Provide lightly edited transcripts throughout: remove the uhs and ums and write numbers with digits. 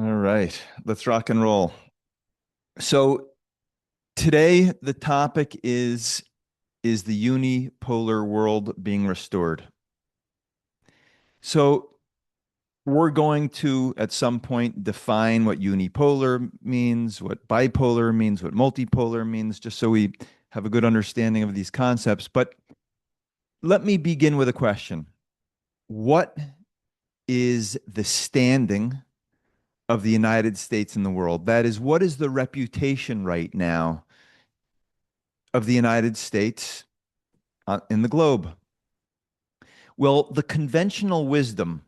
All right, let's rock and roll. So today the topic is the unipolar world being restored? So we're going to at some point define what unipolar means, what bipolar means, what multipolar means, just so we have a good understanding of these concepts. But let me begin with a question. What is the standing of the United States in the world? That is, what is the reputation right now of the United States in the globe? Well, the conventional wisdom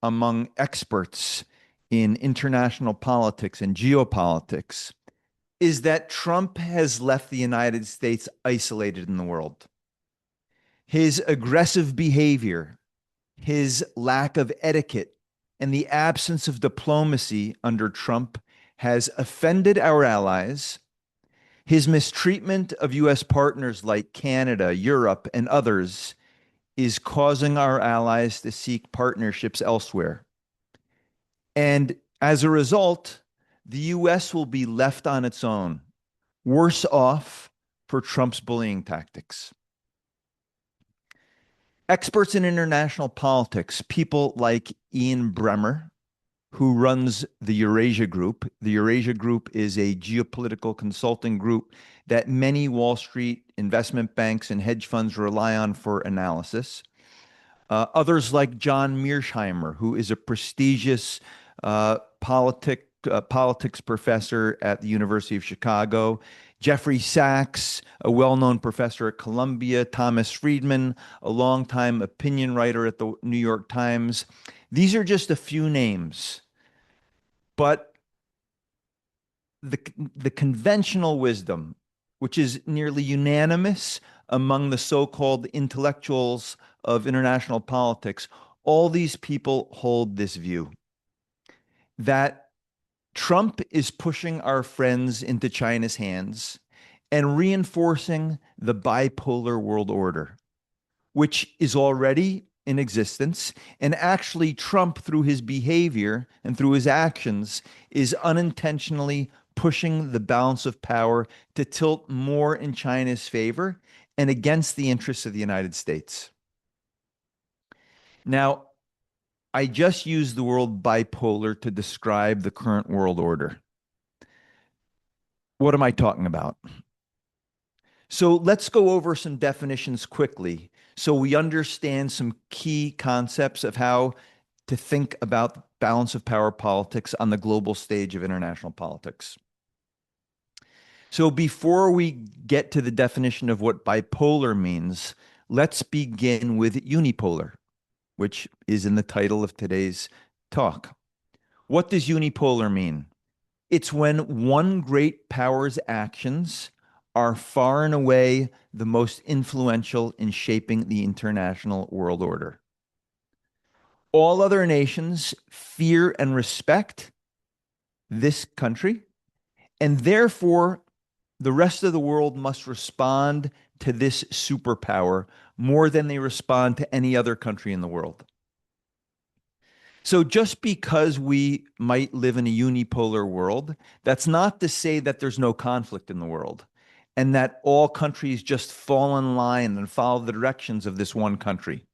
among experts in international politics and geopolitics is that Trump has left the United States isolated in the world. His aggressive behavior, his lack of etiquette, and the absence of diplomacy under Trump has offended our allies. His mistreatment of U.S. partners like Canada, Europe, and others is causing our allies to seek partnerships elsewhere. And as a result, the U.S. will be left on its own, worse off for Trump's bullying tactics. Experts in international politics, people like Ian Bremmer, who runs the Eurasia Group. The Eurasia Group is a geopolitical consulting group that many Wall Street investment banks and hedge funds rely on for analysis. Others like John Mearsheimer, who is a prestigious politics professor at the University of Chicago. Jeffrey Sachs, a well-known professor at Columbia. Thomas Friedman, a longtime opinion writer at the New York Times. These are just a few names, but the conventional wisdom, which is nearly unanimous among the so-called intellectuals of international politics, all these people hold this view that Trump is pushing our friends into China's hands and reinforcing the bipolar world order, which is already in existence. And actually, Trump, through his behavior and through his actions, is unintentionally pushing the balance of power to tilt more in China's favor and against the interests of the United States. Now, I just used the word bipolar to describe the current world order. What am I talking about? So let's go over some definitions quickly so we understand some key concepts of how to think about balance of power politics on the global stage of international politics. So before we get to the definition of what bipolar means, let's begin with unipolar, which is in the title of today's talk. What does unipolar mean? It's when one great power's actions are far and away the most influential in shaping the international world order. All other nations fear and respect this country, and therefore the rest of the world must respond to this superpower more than they respond to any other country in the world. So just because we might live in a unipolar world, that's not to say that there's no conflict in the world and that all countries just fall in line and follow the directions of this one country.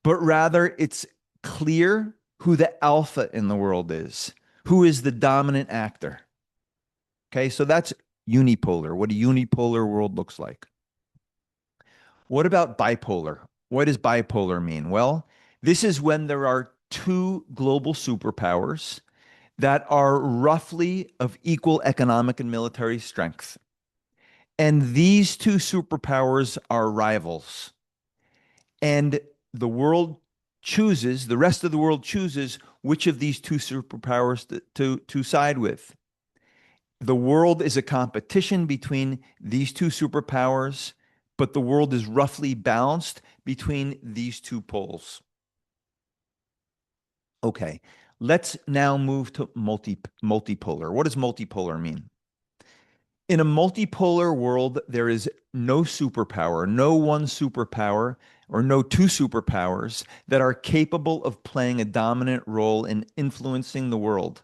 But rather, it's clear who the alpha in the world is, who is the dominant actor. Okay, so that's unipolar, what a unipolar world looks like. What about bipolar? What does bipolar mean? Well, this is when there are two global superpowers that are roughly of equal economic and military strength. And these two superpowers are rivals. And the rest of the world chooses which of these two superpowers to side with. The world is a competition between these two superpowers, but the world is roughly balanced between these two poles. Okay, let's now move to multipolar. What does multipolar mean? In a multipolar world, there is no superpower, no one superpower, or no two superpowers that are capable of playing a dominant role in influencing the world.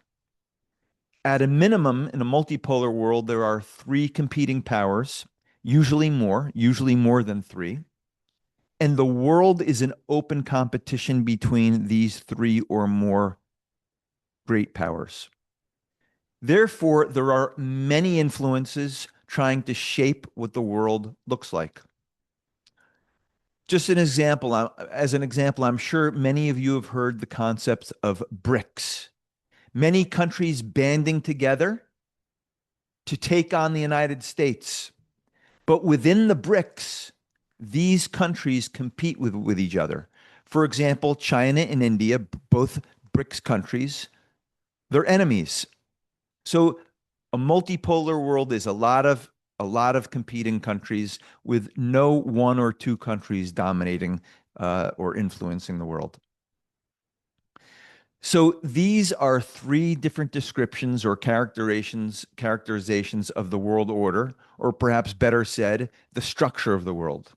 At a minimum, in a multipolar world, there are three competing powers, usually more than three. And the world is an open competition between these three or more great powers. Therefore, there are many influences trying to shape what the world looks like. Just as an example, I'm sure many of you have heard the concept of BRICS. Many countries banding together to take on the United States. But within the BRICS, these countries compete with each other. For example, China and India, both BRICS countries, they're enemies. So a multipolar world is a lot of competing countries with no one or two countries dominating or influencing the world. So these are three different descriptions or characterizations of the world order, or perhaps better said, the structure of the world.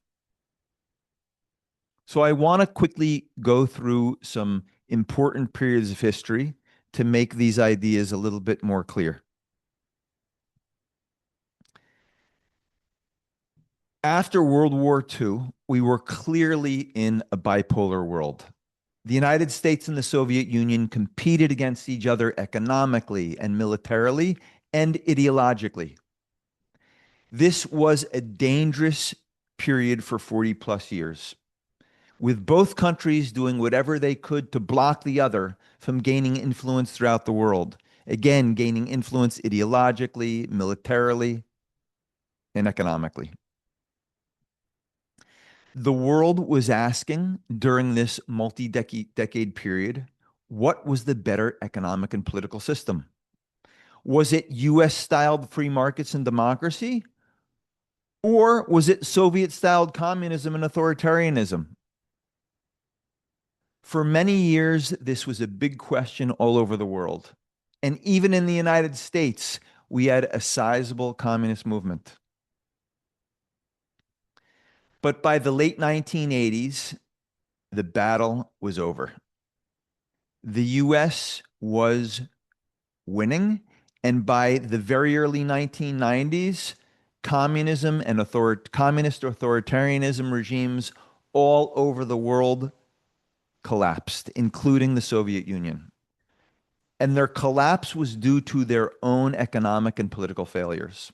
So I want to quickly go through some important periods of history to make these ideas a little bit more clear. After World War II, we were clearly in a bipolar world. The United States and the Soviet Union competed against each other economically and militarily and ideologically. This was a dangerous period for 40 plus years, with both countries doing whatever they could to block the other from gaining influence throughout the world. Again, gaining influence ideologically, militarily, and economically. The world was asking during this multi-decade period, what was the better economic and political system? Was it US-styled free markets and democracy? Or was it Soviet-styled communism and authoritarianism? For many years, this was a big question all over the world. And even in the United States, we had a sizable communist movement. But by the late 1980s, the battle was over. The US was winning, and by the very early 1990s, communism and communist authoritarianism regimes all over the world collapsed, including the Soviet Union. And their collapse was due to their own economic and political failures.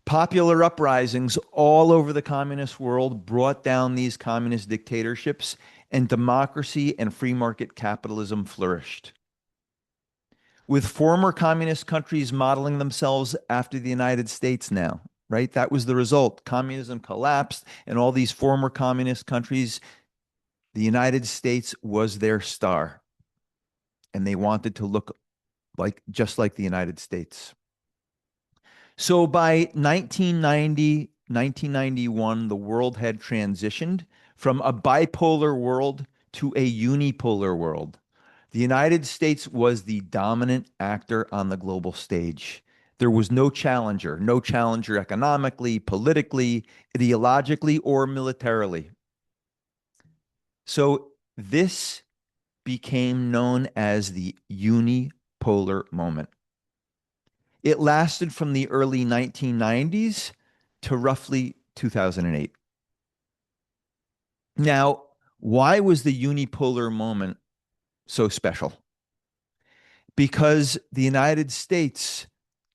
Popular uprisings all over the communist world brought down these communist dictatorships, and democracy and free market capitalism flourished. With former communist countries modeling themselves after the United States now, right? That was the result. Communism collapsed, and all these former communist countries, the United States was their star, and they wanted to look just like the United States. So by 1990, 1991, the world had transitioned from a bipolar world to a unipolar world. The United States was the dominant actor on the global stage. There was no challenger economically, politically, ideologically, or militarily. So this became known as the unipolar moment. It lasted from the early 1990s to roughly 2008. Now, why was the unipolar moment so special? Because the United States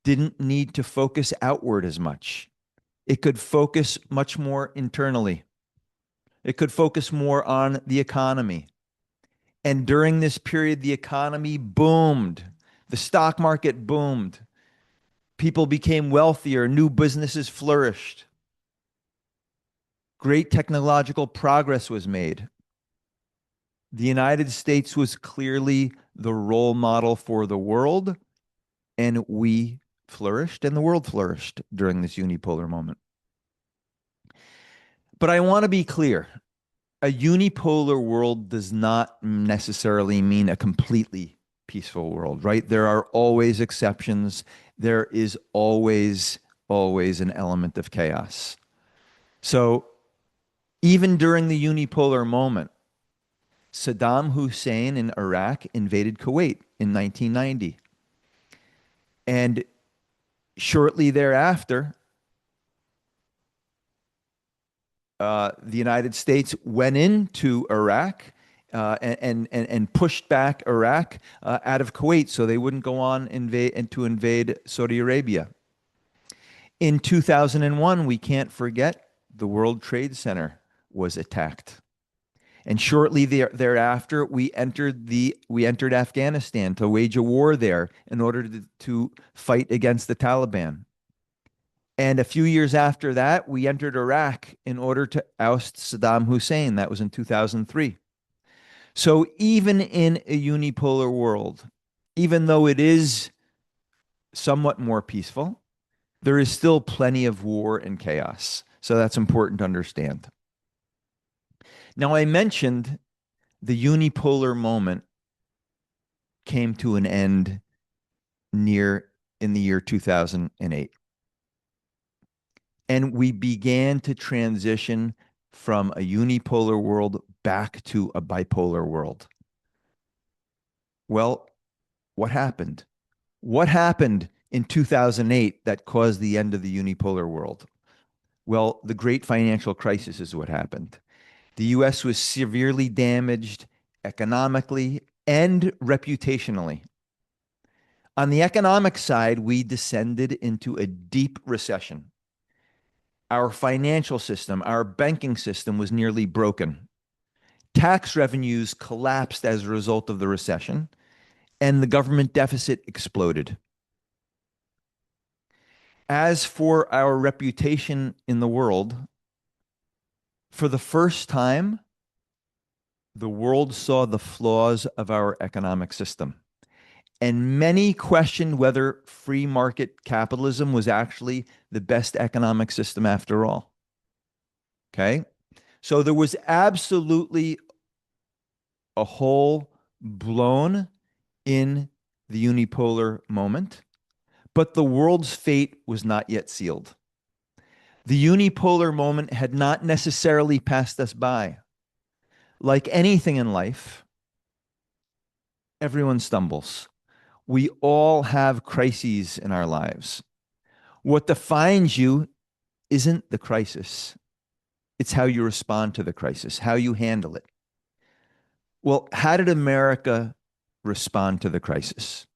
didn't need to focus outward as much. It could focus much more internally. It could focus more on the economy. And during this period, the economy boomed. The stock market boomed. People became wealthier. New businesses flourished. Great technological progress was made. The United States was clearly the role model for the world, and we flourished, and the world flourished during this unipolar moment. But I want to be clear. A unipolar world does not necessarily mean a completely peaceful world, right? There are always exceptions. There is always an element of chaos. So even during the unipolar moment, Saddam Hussein in Iraq invaded Kuwait in 1990. And shortly thereafter, the United States went into Iraq and pushed back Iraq out of Kuwait so they wouldn't go on to invade Saudi Arabia. In 2001, we can't forget the World Trade Center was attacked. And shortly thereafter, we entered Afghanistan to wage a war there in order to fight against the Taliban. And a few years after that, we entered Iraq in order to oust Saddam Hussein. That was in 2003. So even in a unipolar world, even though it is somewhat more peaceful, there is still plenty of war and chaos. So that's important to understand. Now, I mentioned the unipolar moment came to an end near in the year 2008. And we began to transition from a unipolar world back to a bipolar world. Well, what happened? What happened in 2008 that caused the end of the unipolar world? Well, the great financial crisis is what happened. The US was severely damaged economically and reputationally. On the economic side, we descended into a deep recession. Our financial system, our banking system was nearly broken. Tax revenues collapsed as a result of the recession, and the government deficit exploded. As for our reputation in the world, for the first time, the world saw the flaws of our economic system. And many questioned whether free market capitalism was actually the best economic system after all. Okay? So there was absolutely a hole blown in the unipolar moment, but the world's fate was not yet sealed. The unipolar moment had not necessarily passed us by. Like anything in life, everyone stumbles. We all have crises in our lives. What defines you isn't the crisis, it's how you respond to the crisis, how you handle it. Well, how did America respond to the crisis?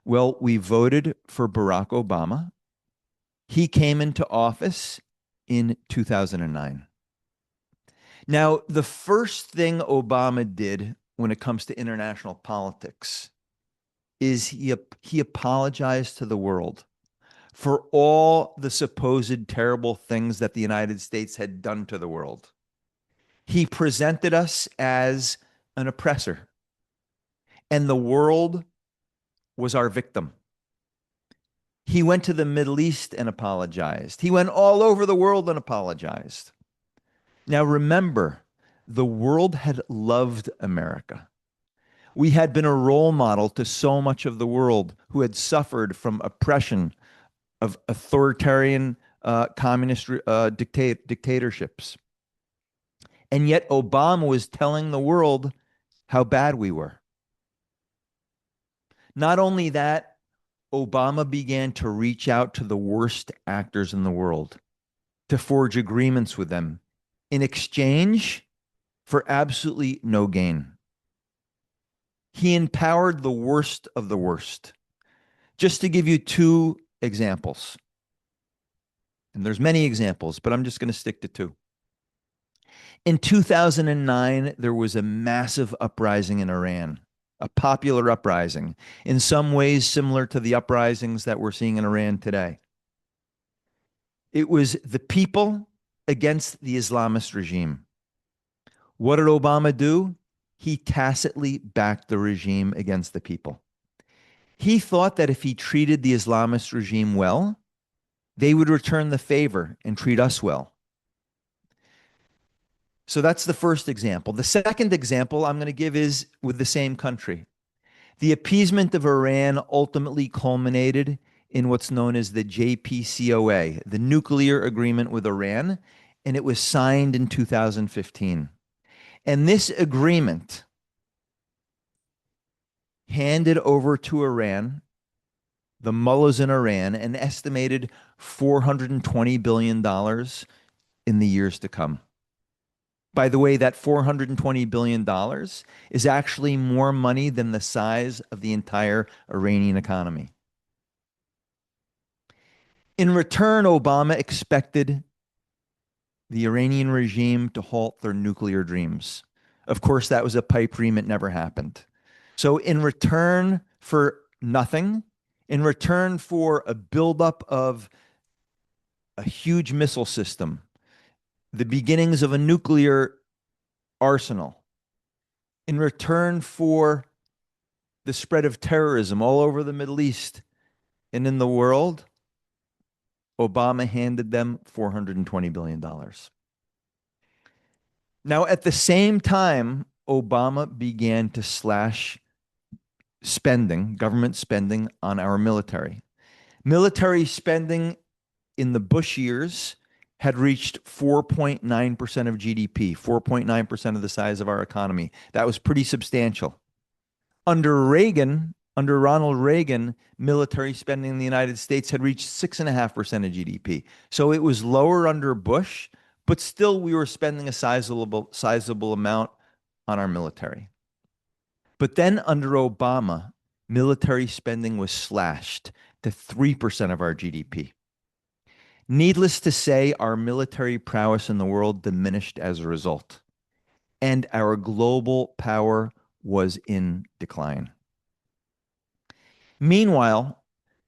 Well, we voted for Barack Obama. He came into office in 2009. Now, the first thing Obama did when it comes to international politics is he apologized to the world for all the supposed terrible things that the United States had done to the world. He presented us as an oppressor, and the world was our victim. He went to the Middle East and apologized. He went all over the world and apologized. Now remember, the world had loved America. We had been a role model to so much of the world who had suffered from oppression of authoritarian communist dictatorships. And yet Obama was telling the world how bad we were. Not only that, Obama began to reach out to the worst actors in the world to forge agreements with them in exchange for absolutely no gain. He empowered the worst of the worst. Just to give you two examples, and there's many examples, but I'm just going to stick to two. In 2009, there was a massive uprising in Iran, a popular uprising, in some ways similar to the uprisings that we're seeing in Iran today. It was the people against the Islamist regime. What did Obama do? He tacitly backed the regime against the people. He thought that if he treated the Islamist regime well, they would return the favor and treat us well. So that's the first example. The second example I'm going to give is with the same country. The appeasement of Iran ultimately culminated in what's known as the JCPOA, the nuclear agreement with Iran, and it was signed in 2015. And this agreement handed over to Iran the mullahs in Iran an estimated $420 billion in the years to come. By the way, that $420 billion is actually more money than the size of the entire Iranian economy. In return, Obama expected the Iranian regime to halt their nuclear dreams. Of course, that was a pipe dream. It never happened. So, in return for nothing, in return for a buildup of a huge missile system, the beginnings of a nuclear arsenal, in return for the spread of terrorism all over the Middle East and in the world, Obama handed them $420 billion. Now, at the same time, Obama began to slash spending, government spending on our military. Military spending in the Bush years had reached 4.9% of GDP, 4.9% of the size of our economy. That was pretty substantial. Under Reagan, under Ronald Reagan, military spending in the United States had reached 6.5% of GDP. So it was lower under Bush, but still we were spending a sizable amount on our military. But then under Obama, military spending was slashed to 3% of our GDP. Needless to say, our military prowess in the world diminished as a result, and our global power was in decline. Meanwhile,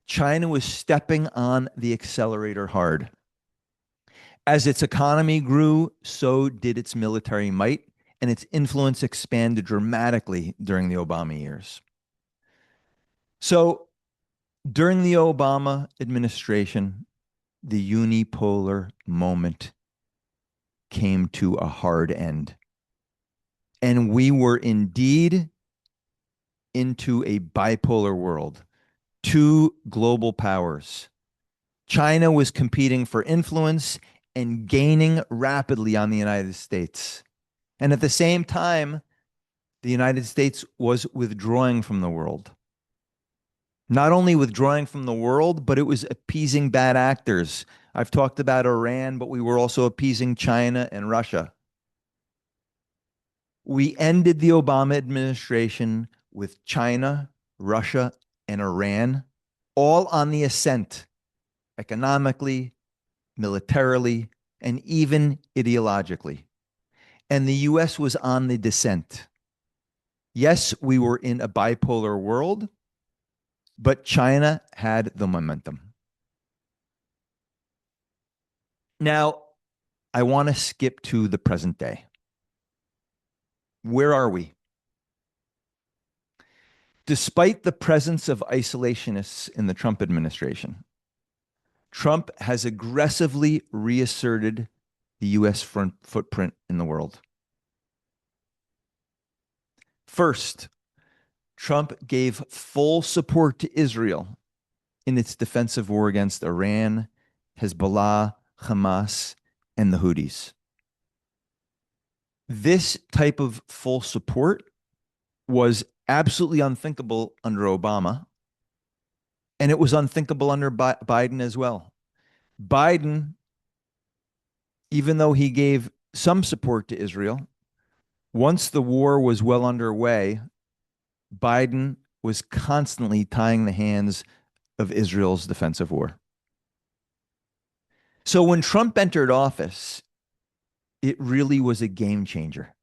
China was stepping on the accelerator hard. As its economy grew, so did its military might, and its influence expanded dramatically during the Obama years. So, during the Obama administration, the unipolar moment came to a hard end. And we were indeed into a bipolar world, two global powers. China was competing for influence and gaining rapidly on the United States. And at the same time, the United States was withdrawing from the world. Not only withdrawing from the world, but it was appeasing bad actors. I've talked about Iran, but we were also appeasing China and Russia. We ended the Obama administration with China, Russia, and Iran all on the ascent, economically, militarily, and even ideologically. And the US was on the descent. Yes, we were in a bipolar world, but China had the momentum. Now, I want to skip to the present day. Where are we? Despite the presence of isolationists in the Trump administration, Trump has aggressively reasserted the U.S. footprint in the world. First, Trump gave full support to Israel in its defensive war against Iran, Hezbollah, Hamas, and the Houthis. This type of full support was absolutely unthinkable under Obama, and it was unthinkable under Biden as well. Biden, even though he gave some support to Israel, once the war was well underway, Biden was constantly tying the hands of Israel's defensive war. So when Trump entered office, it really was a game changer.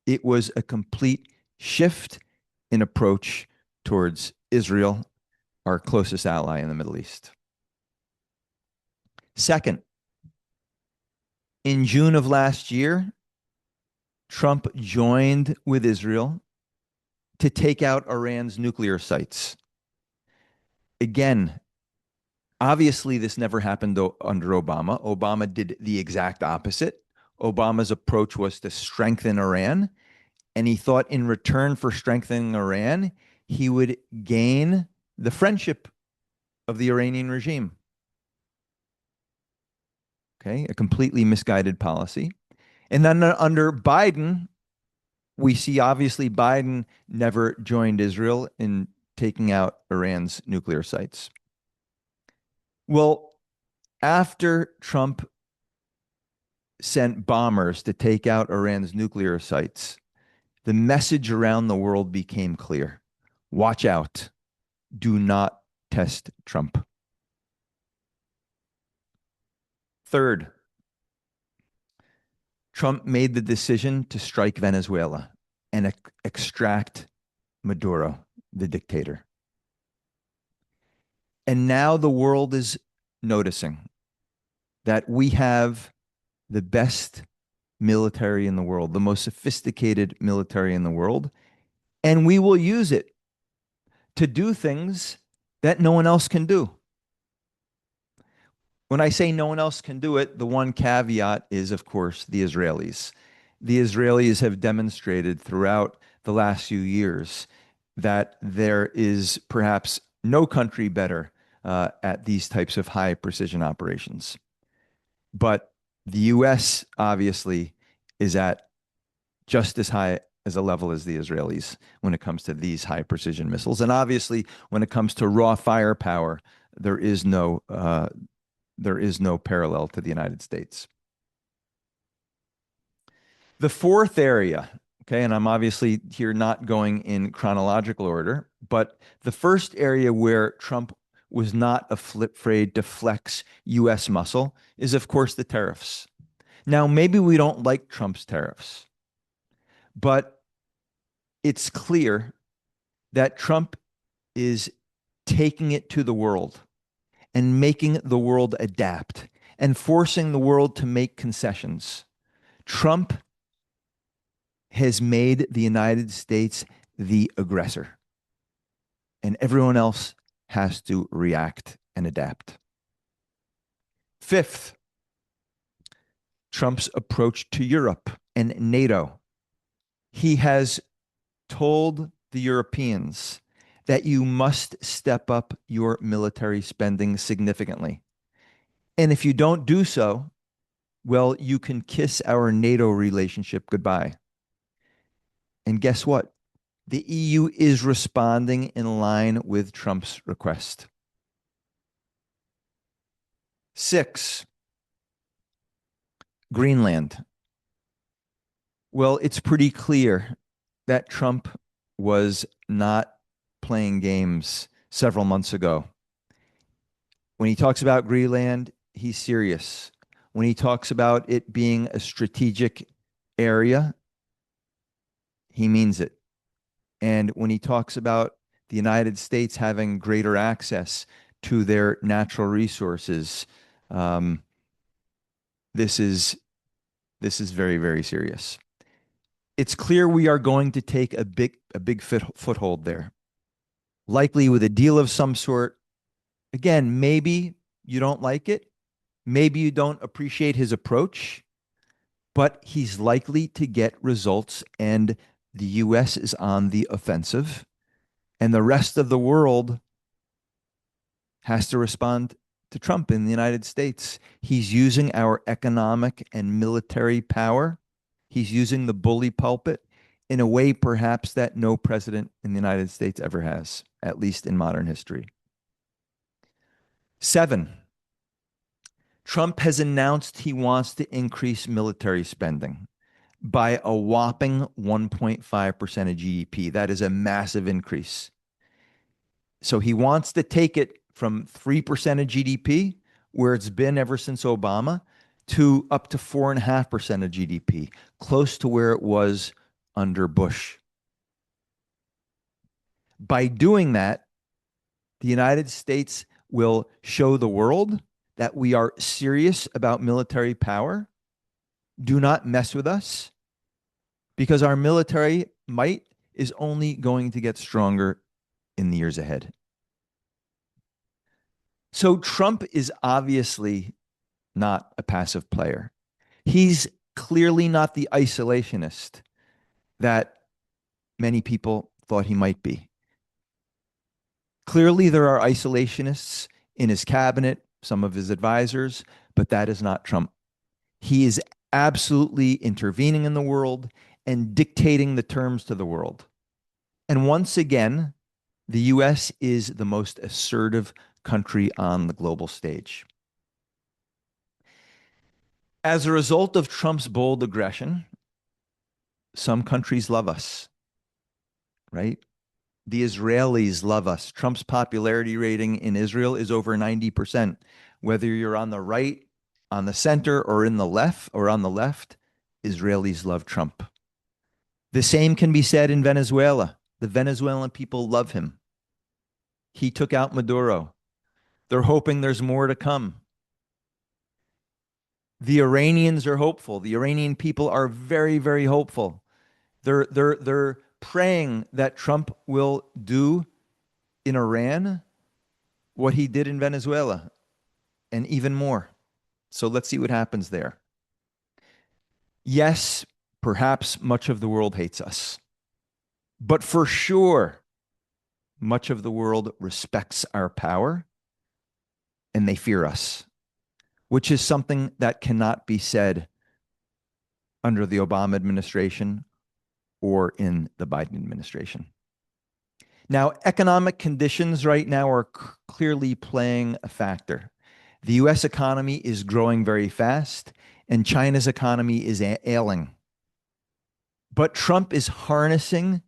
It was a complete shift in approach towards Israel, our closest ally in the Middle East. Second, in June of last year, Trump joined with Israel to take out Iran's nuclear sites. Again, obviously, this never happened under Obama. Obama did the exact opposite. Obama's approach was to strengthen Iran, and he thought in return for strengthening Iran, he would gain the friendship of the Iranian regime. Okay, a completely misguided policy. And then under Biden, we see obviously Biden never joined Israel in taking out Iran's nuclear sites? Well, after Trump sent bombers to take out Iran's nuclear sites, the message around the world became clear. Watch out. Do not test Trump. Third, Trump made the decision to strike Venezuela and extract Maduro, the dictator. And now the world is noticing that we have the best military in the world, the most sophisticated military in the world, and we will use it to do things that no one else can do. When I say no one else can do it, the one caveat is, of course, the Israelis. The Israelis have demonstrated throughout the last few years that there is perhaps no country better at these types of high precision operations. But the US obviously is at just as high as a level as the Israelis when it comes to these high precision missiles. And obviously, when it comes to raw firepower, there is no parallel to the United States. The fourth area, okay, and I'm obviously here not going in chronological order, but the first area where Trump was not afraid to flex US muscle is, of course, the tariffs. Now, maybe we don't like Trump's tariffs, but it's clear that Trump is taking it to the world and making the world adapt and forcing the world to make concessions. Trump has made the United States the aggressor, and everyone else has to react and adapt. Fifth, Trump's approach to Europe and NATO. He has told the Europeans that you must step up your military spending significantly. And if you don't do so, well, you can kiss our NATO relationship goodbye. And guess what? The EU is responding in line with Trump's request. 6, Greenland. Well, it's pretty clear that Trump was not playing games several months ago. When he talks about Greenland, he's serious. When he talks about it being a strategic area, he means it. And when he talks about the United States having greater access to their natural resources, this is very, very serious. It's clear we are going to take a big foothold there, likely with a deal of some sort. Again, maybe you don't like it. Maybe you don't appreciate his approach, but he's likely to get results, and the US is on the offensive, and the rest of the world has to respond to Trump in the United States. He's using our economic and military power. He's using the bully pulpit in a way perhaps that no president in the United States ever has, at least in modern history. 7, Trump has announced he wants to increase military spending by a whopping 1.5% of GDP. That is a massive increase. So he wants to take it from 3% of GDP, where it's been ever since Obama, to up to 4.5% of GDP, close to where it was under Bush. By doing that, the United States will show the world that we are serious about military power. Do not mess with us, because our military might is only going to get stronger in the years ahead. So Trump is obviously not a passive player. He's clearly not the isolationist that many people thought he might be. Clearly, there are isolationists in his cabinet, some of his advisors, but that is not Trump. He is absolutely intervening in the world and dictating the terms to the world. And once again, The US is the most assertive country on the global stage. As a result of Trump's bold aggression, some countries love us, right? The Israelis love us. Trump's popularity rating in Israel is over 90%. Whether you're on the right, on the center, or in the left, Israelis love Trump. The same can be said in Venezuela. The Venezuelan people love him. He took out Maduro. They're hoping there's more to come. The Iranians are hopeful. The Iranian people are very, very hopeful. They're praying that Trump will do in Iran what he did in Venezuela and even more. So let's see what happens there. Yes, perhaps much of the world hates us, but for sure, much of the world respects our power and they fear us, which is something that cannot be said under the Obama administration or in the Biden administration. Now, economic conditions right now are clearly playing a factor. The US economy is growing very fast, and China's economy is ailing. But Trump is harnessing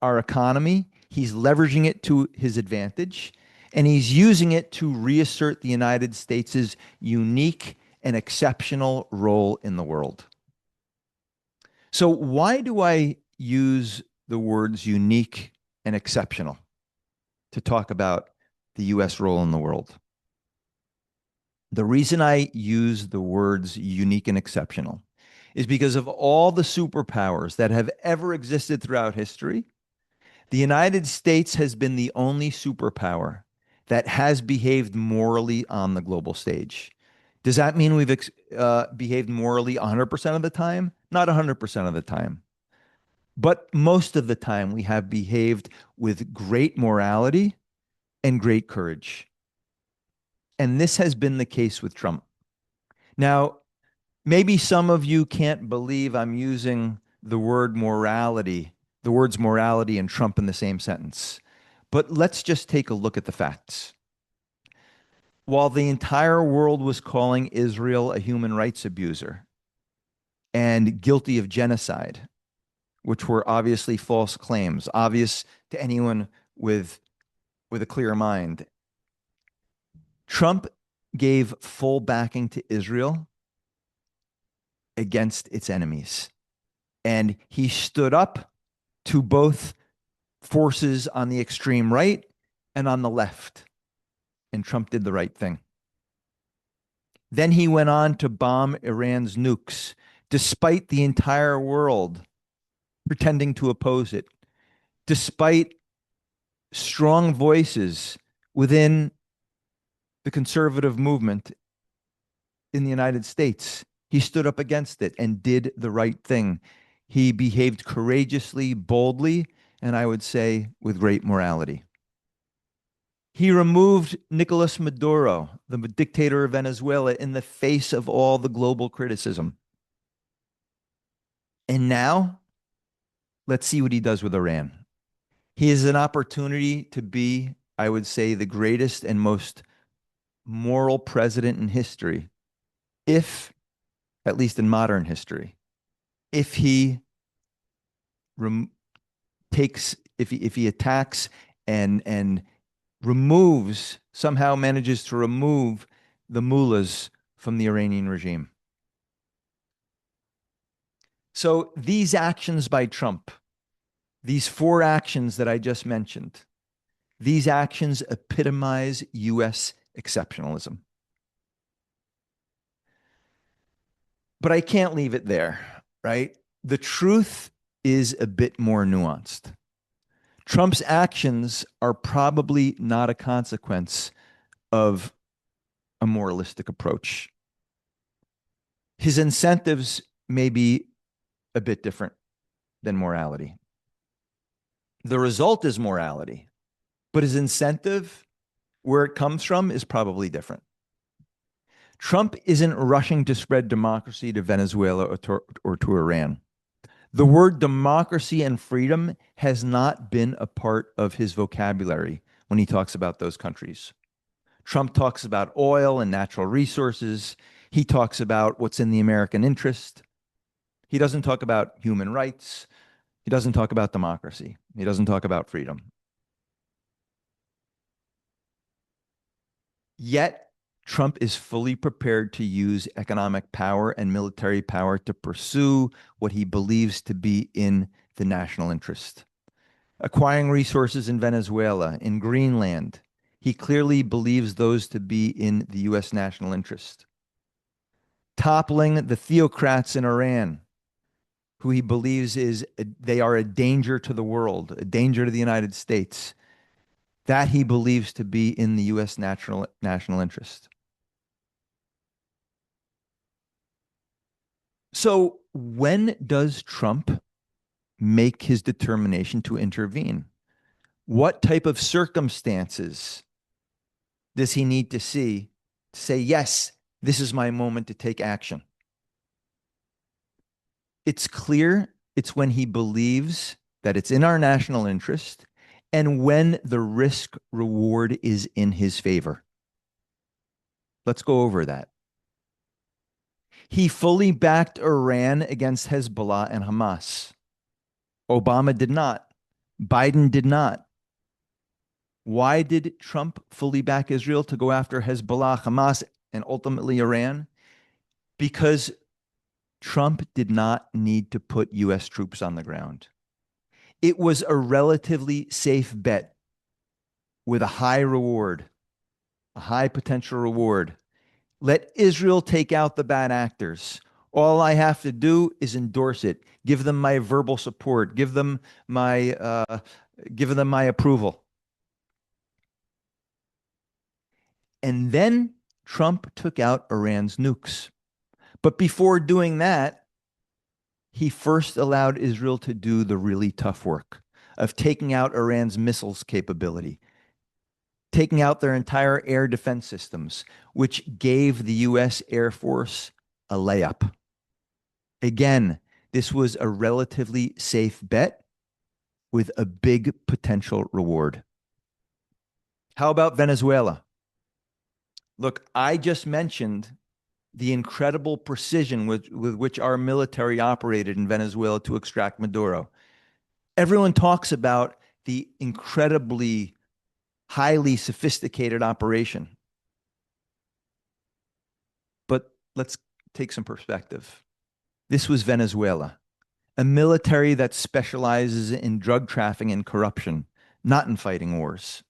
our economy. He's leveraging it to his advantage, and he's using it to reassert the United States' unique and exceptional role in the world. So why do I use the words unique and exceptional to talk about the US role in the world? The reason I use the words unique and exceptional is because of all the superpowers that have ever existed throughout history, the United States has been the only superpower that has behaved morally on the global stage. Does that mean we've behaved morally 100% of the time? Not 100% of the time. But most of the time, we have behaved with great morality and great courage. And this has been the case with Trump. Now, maybe some of you can't believe I'm using the words morality and Trump in the same sentence. But let's just take a look at the facts. While the entire world was calling Israel a human rights abuser and guilty of genocide, which were obviously false claims, obvious to anyone with a clear mind, Trump gave full backing to Israel against its enemies. And he stood up to both forces on the extreme right and on the left. And Trump did the right thing. Then he went on to bomb Iran's nukes, despite the entire world pretending to oppose it, despite strong voices within the conservative movement in the United States. He stood up against it and did the right thing. He behaved courageously, boldly, and I would say with great morality. He removed Nicolas Maduro, the dictator of Venezuela, in the face of all the global criticism. And now, let's see what he does with Iran. He has an opportunity to be, I would say, the greatest and most moral president in history, if, at least in modern history, if he if he attacks and somehow manages to remove the mullahs from the Iranian regime. So these actions by Trump, these 4 actions that I just mentioned, these actions epitomize US exceptionalism. But I can't leave it there, right? The truth is a bit more nuanced. Trump's actions are probably not a consequence of a moralistic approach. His incentives may be a bit different than morality. The result is morality, but his incentive, where it comes from, is probably different. Trump isn't rushing to spread democracy to Venezuela or to Iran. The word democracy and freedom has not been a part of his vocabulary when he talks about those countries. Trump talks about oil and natural resources. He talks about what's in the American interest. He doesn't talk about human rights. He doesn't talk about democracy. He doesn't talk about freedom. Yet, Trump is fully prepared to use economic power and military power to pursue what he believes to be in the national interest. Acquiring resources in Venezuela, in Greenland, he clearly believes those to be in the U.S. national interest. Toppling the theocrats in Iran, who he believes they are a danger to the world, a danger to the United States, that he believes to be in the U.S. national interest. So when does Trump make his determination to intervene? What type of circumstances does he need to see to say, yes, this is my moment to take action? It's clear it's when he believes that it's in our national interest and when the risk reward is in his favor. Let's go over that. He fully backed Iran against Hezbollah and Hamas. Obama did not. Biden did not. Why did Trump fully back Israel to go after Hezbollah, Hamas, and ultimately Iran? Because Trump did not need to put U.S. troops on the ground. It was a relatively safe bet with a high reward, a high potential reward. Let Israel take out the bad actors. All I have to do is endorse it, give them my verbal support, give them my approval. And then Trump took out Iran's nukes. But before doing that, he first allowed Israel to do the really tough work of taking out Iran's missiles capability, taking out their entire air defense systems, which gave the U.S. Air Force a layup. Again, this was a relatively safe bet with a big potential reward. How about Venezuela? Look, I just mentioned the incredible precision with which our military operated in Venezuela to extract Maduro. Everyone talks about the incredibly highly sophisticated operation. But let's take some perspective. This was Venezuela, a military that specializes in drug trafficking and corruption, not in fighting wars.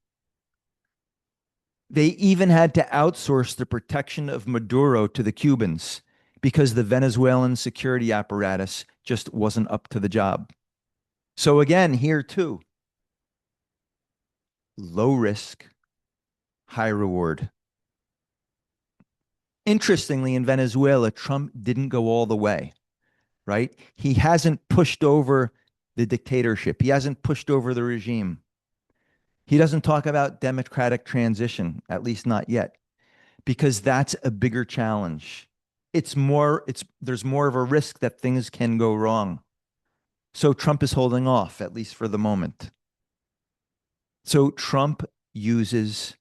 They even had to outsource the protection of Maduro to the Cubans because the Venezuelan security apparatus just wasn't up to the job. So again, here too, low risk, high reward. Interestingly, in Venezuela, Trump didn't go all the way, right? He hasn't pushed over the dictatorship. He hasn't pushed over the regime. He doesn't talk about democratic transition, at least not yet, because that's a bigger challenge. There's more of a risk that things can go wrong. So Trump is holding off, at least for the moment. So Trump uses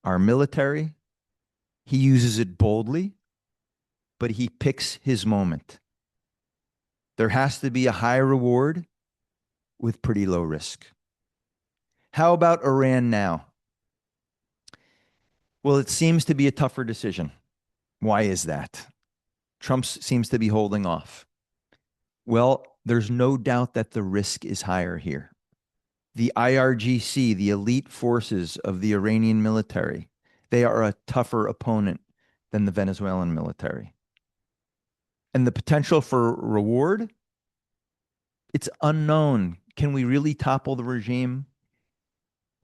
our military. He uses it boldly, but he picks his moment. There has to be a high reward with pretty low risk. How about Iran now? Well, it seems to be a tougher decision. Why is that? Trump seems to be holding off. Well, there's no doubt that the risk is higher here. The IRGC, the elite forces of the Iranian military, they are a tougher opponent than the Venezuelan military. And the potential for reward, it's unknown. Can we really topple the regime?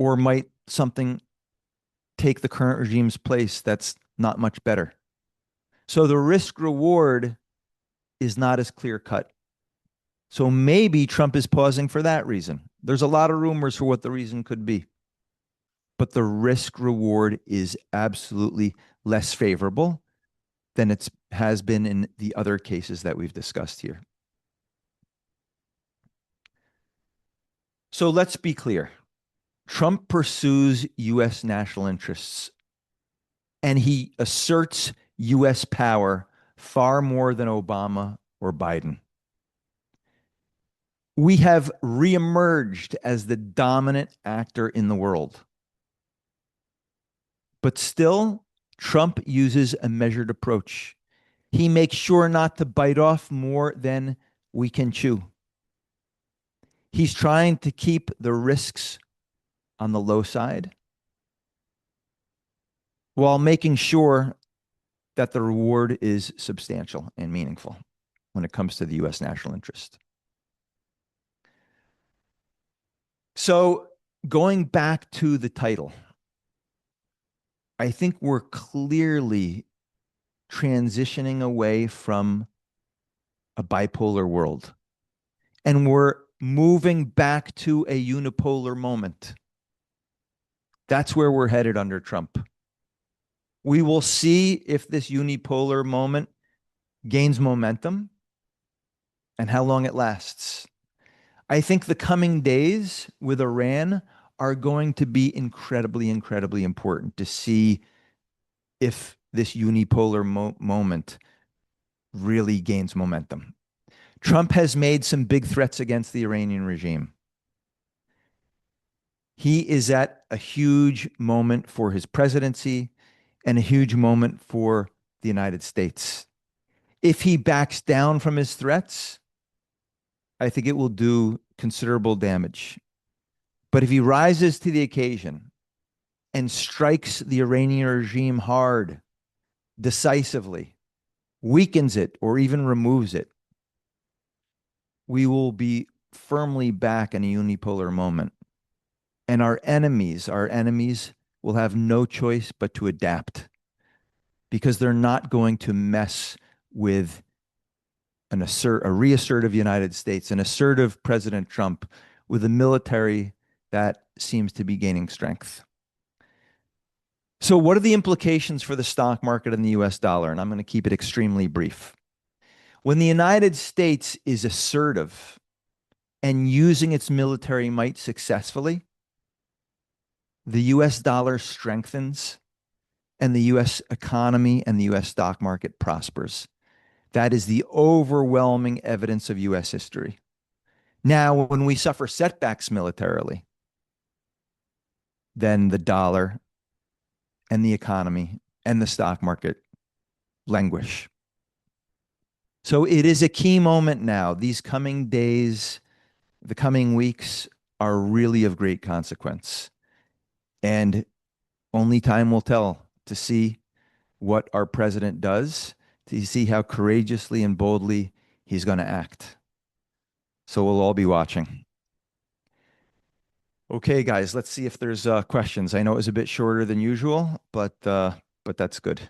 Or might something take the current regime's place that's not much better? So the risk reward is not as clear cut. So maybe Trump is pausing for that reason. There's a lot of rumors for what the reason could be. But the risk reward is absolutely less favorable than it has been in the other cases that we've discussed here. So let's be clear. Trump pursues US national interests and he asserts US power far more than Obama or Biden. We have reemerged as the dominant actor in the world. But still, Trump uses a measured approach. He makes sure not to bite off more than we can chew. He's trying to keep the risks on the low side while making sure that the reward is substantial and meaningful when it comes to the US national interest. So, going back to the title, I think we're clearly transitioning away from a bipolar world and we're moving back to a unipolar moment. That's where we're headed under Trump. We will see if this unipolar moment gains momentum and how long it lasts. I think the coming days with Iran are going to be incredibly, incredibly important to see if this unipolar moment really gains momentum. Trump has made some big threats against the Iranian regime. He is at a huge moment for his presidency and a huge moment for the United States. If he backs down from his threats, I think it will do considerable damage. But if he rises to the occasion and strikes the Iranian regime hard, decisively, weakens it, or even removes it, we will be firmly back in a unipolar moment. And our enemies will have no choice but to adapt because they're not going to mess with a reassertive United States, an assertive President Trump with a military that seems to be gaining strength. So, what are the implications for the stock market and the US dollar? And I'm going to keep it extremely brief. When the United States is assertive and using its military might successfully, the US dollar strengthens and the US economy and the US stock market prospers. That is the overwhelming evidence of US history. Now, when we suffer setbacks militarily, then the dollar and the economy and the stock market languish. So it is a key moment now. These coming days, the coming weeks are really of great consequence. And only time will tell to see what our president does, to see how courageously and boldly he's going to act. So we'll all be watching. Okay, guys, let's see if there's questions. I know it was a bit shorter than usual, but that's good.